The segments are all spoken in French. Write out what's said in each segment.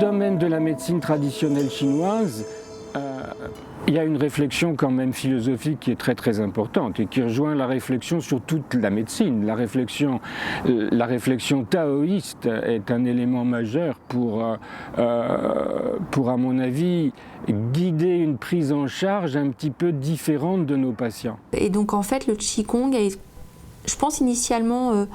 domaine de la médecine traditionnelle chinoise, il y a une réflexion quand même philosophique qui est très très importante et qui rejoint la réflexion sur toute la médecine. La réflexion taoïste est un élément majeur pour à mon avis, guider une prise en charge un petit peu différente de nos patients. Et donc en fait, le Qigong est, je pense initialement,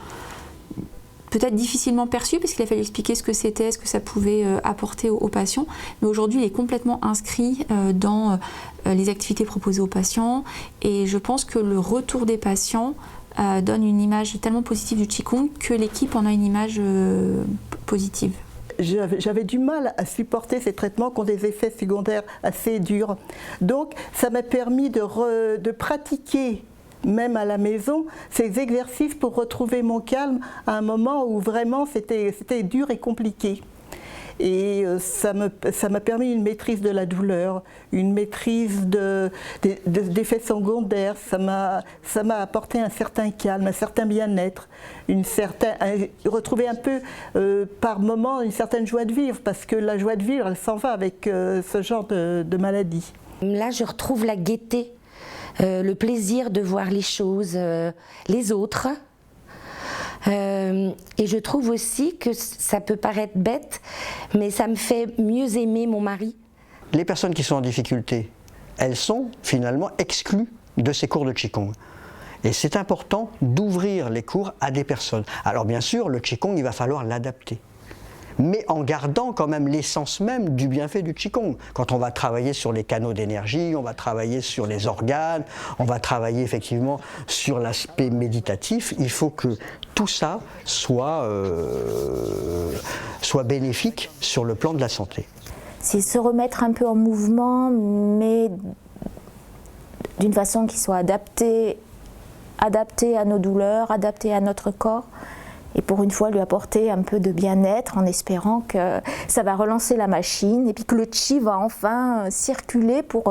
peut-être difficilement perçu parce qu'il a fallu expliquer ce que c'était, ce que ça pouvait apporter aux patients. Mais aujourd'hui, il est complètement inscrit dans les activités proposées aux patients. Et je pense que le retour des patients donne une image tellement positive du Qigong que l'équipe en a une image positive. J'avais du mal à supporter ces traitements qui ont des effets secondaires assez durs. Donc ça m'a permis de pratiquer même à la maison, ces exercices pour retrouver mon calme à un moment où vraiment c'était dur et compliqué. Et ça m'a permis une maîtrise de la douleur, une maîtrise d'effets secondaires. Ça m'a apporté un certain calme, un certain bien-être, retrouver un peu par moment une certaine joie de vivre, parce que la joie de vivre, elle s'en va avec ce genre de maladie. Là, je retrouve la gaieté. Le plaisir de voir les choses, les autres. Et je trouve aussi que ça peut paraître bête, mais ça me fait mieux aimer mon mari. Les personnes qui sont en difficulté, elles sont finalement exclues de ces cours de Qigong. Et c'est important d'ouvrir les cours à des personnes. Alors bien sûr, le Qigong, il va falloir l'adapter, mais en gardant quand même l'essence même du bienfait du Qigong. Quand on va travailler sur les canaux d'énergie, on va travailler sur les organes, on va travailler effectivement sur l'aspect méditatif, il faut que tout ça soit bénéfique sur le plan de la santé. C'est se remettre un peu en mouvement, mais d'une façon qui soit adaptée à nos douleurs, adaptée à notre corps. Et pour une fois lui apporter un peu de bien-être en espérant que ça va relancer la machine et puis que le Qi va enfin circuler pour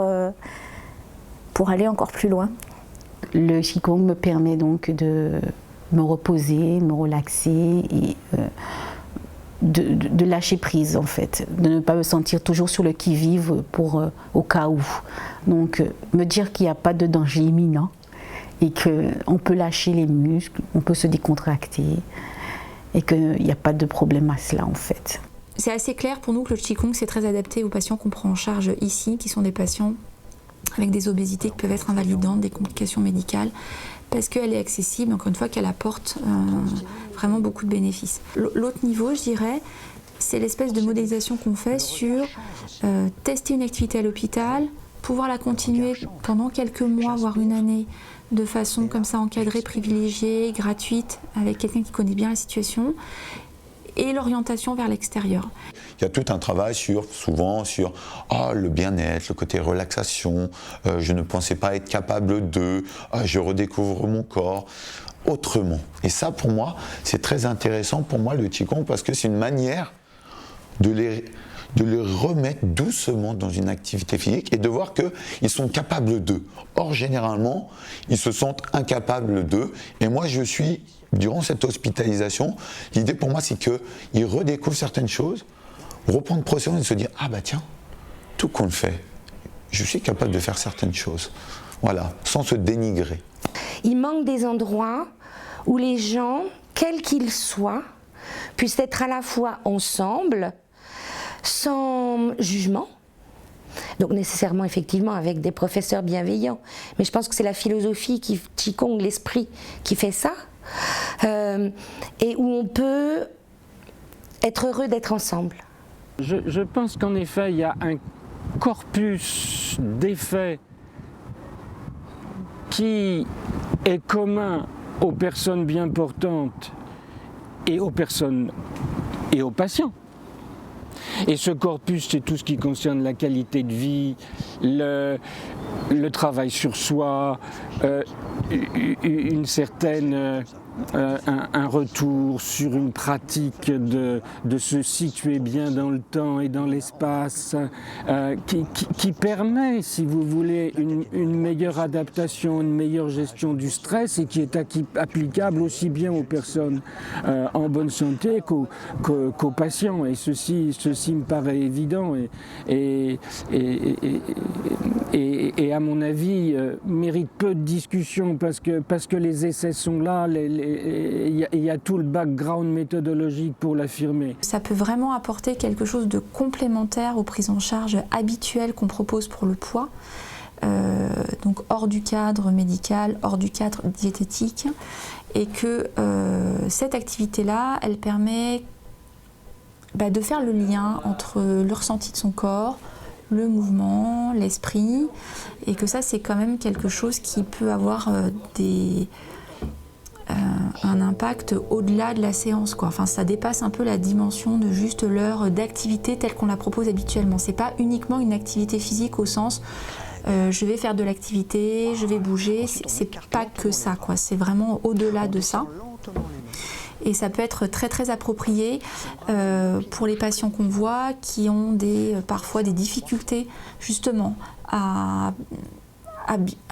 aller encore plus loin. Le Qigong me permet donc de me reposer, me relaxer et de lâcher prise en fait, de ne pas me sentir toujours sur le qui-vive au cas où. Donc me dire qu'il n'y a pas de danger imminent et qu'on peut lâcher les muscles, on peut se décontracter. Et qu'il n'y a pas de problème à cela en fait. C'est assez clair pour nous que le Qigong c'est très adapté aux patients qu'on prend en charge ici, qui sont des patients avec des obésités qui peuvent être invalidantes, des complications médicales, parce qu'elle est accessible, encore une fois, qu'elle apporte vraiment beaucoup de bénéfices. L'autre niveau, je dirais, c'est l'espèce de modélisation qu'on fait sur tester une activité à l'hôpital, pouvoir la continuer pendant quelques mois, voire une année, de façon comme ça encadrée, privilégiée, gratuite, avec quelqu'un qui connaît bien la situation, et l'orientation vers l'extérieur. Il y a tout un travail souvent sur le bien-être, le côté relaxation, je ne pensais pas être capable de, je redécouvre mon corps autrement. Et ça pour moi, c'est très intéressant pour moi le Qigong parce que c'est une manière de les remettre doucement dans une activité physique et de voir qu'ils sont capables d'eux. Or, généralement, ils se sentent incapables d'eux. Et moi, durant cette hospitalisation, l'idée pour moi, c'est qu'ils redécouvrent certaines choses, reprendre conscience et se dire « Ah bah tiens, tout qu'on le fait, je suis capable de faire certaines choses. » Voilà, sans se dénigrer. Il manque des endroits où les gens, quels qu'ils soient, puissent être à la fois ensemble, sans jugement, donc nécessairement effectivement avec des professeurs bienveillants, mais je pense que c'est la philosophie Qigong, l'esprit qui fait ça, et où on peut être heureux d'être ensemble. Je pense qu'en effet il y a un corpus d'effets qui est commun aux personnes bien portantes et aux personnes et aux patients. Et ce corpus, c'est tout ce qui concerne la qualité de vie, le travail sur soi, une certaine un retour sur une pratique de se situer bien dans le temps et dans l'espace, qui permet, si vous voulez, une meilleure adaptation, une meilleure gestion du stress et qui est applicable aussi bien aux personnes en bonne santé qu'aux patients. Et ceci me paraît évident et à mon avis mérite peu de discussion parce que les essais sont là, il y a tout le background méthodologique pour l'affirmer. Ça peut vraiment apporter quelque chose de complémentaire aux prises en charge habituelles qu'on propose pour le poids, donc hors du cadre médical, hors du cadre diététique, et que cette activité-là, elle permet de faire le lien entre le ressenti de son corps, le mouvement, l'esprit, et que ça c'est quand même quelque chose qui peut avoir un impact au-delà de la séance, quoi. Enfin, ça dépasse un peu la dimension de juste l'heure d'activité telle qu'on la propose habituellement. C'est pas uniquement une activité physique au sens je vais faire de l'activité, je vais bouger, c'est pas que ça, quoi. C'est vraiment au-delà de ça. Et ça peut être très très approprié pour les patients qu'on voit qui ont parfois des difficultés justement à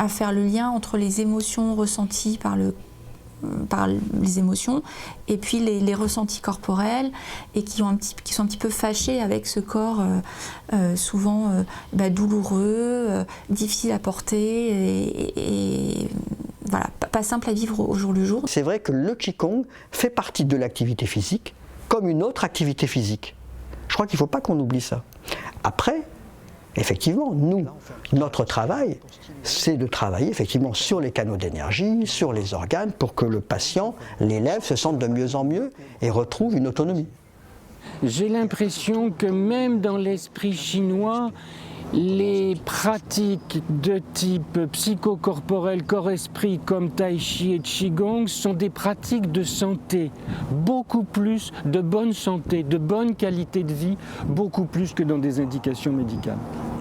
faire le lien entre les émotions ressenties par les émotions et puis les ressentis corporels et qui sont un petit peu fâchés avec ce corps souvent douloureux, difficile à porter et voilà, pas simple à vivre au jour le jour. C'est vrai que le Qigong fait partie de l'activité physique comme une autre activité physique. Je crois qu'il ne faut pas qu'on oublie ça. Après, effectivement, notre travail, c'est de travailler effectivement sur les canaux d'énergie, sur les organes, pour que le patient, l'élève, se sente de mieux en mieux et retrouve une autonomie. J'ai l'impression que même dans l'esprit chinois, les pratiques de type psychocorporel, corps-esprit comme Tai Chi et Qigong sont des pratiques de santé, beaucoup plus de bonne santé, de bonne qualité de vie, beaucoup plus que dans des indications médicales.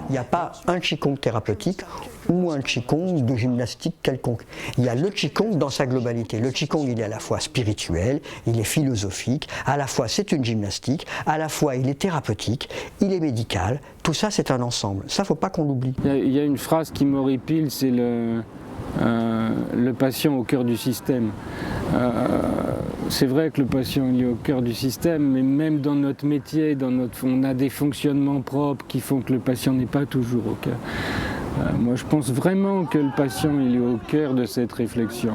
Il n'y a pas un Qigong thérapeutique ou un Qigong de gymnastique quelconque. Il y a le Qigong dans sa globalité. Le Qigong, il est à la fois spirituel, il est philosophique, à la fois c'est une gymnastique, à la fois il est thérapeutique, il est médical. Tout ça, c'est un ensemble. Ça, il ne faut pas qu'on l'oublie. Il y a une phrase qui m'horripile, c'est le patient au cœur du système. C'est vrai que le patient il est au cœur du système, mais même dans notre métier, on a des fonctionnements propres qui font que le patient n'est pas toujours au cœur. Moi, je pense vraiment que le patient il est au cœur de cette réflexion.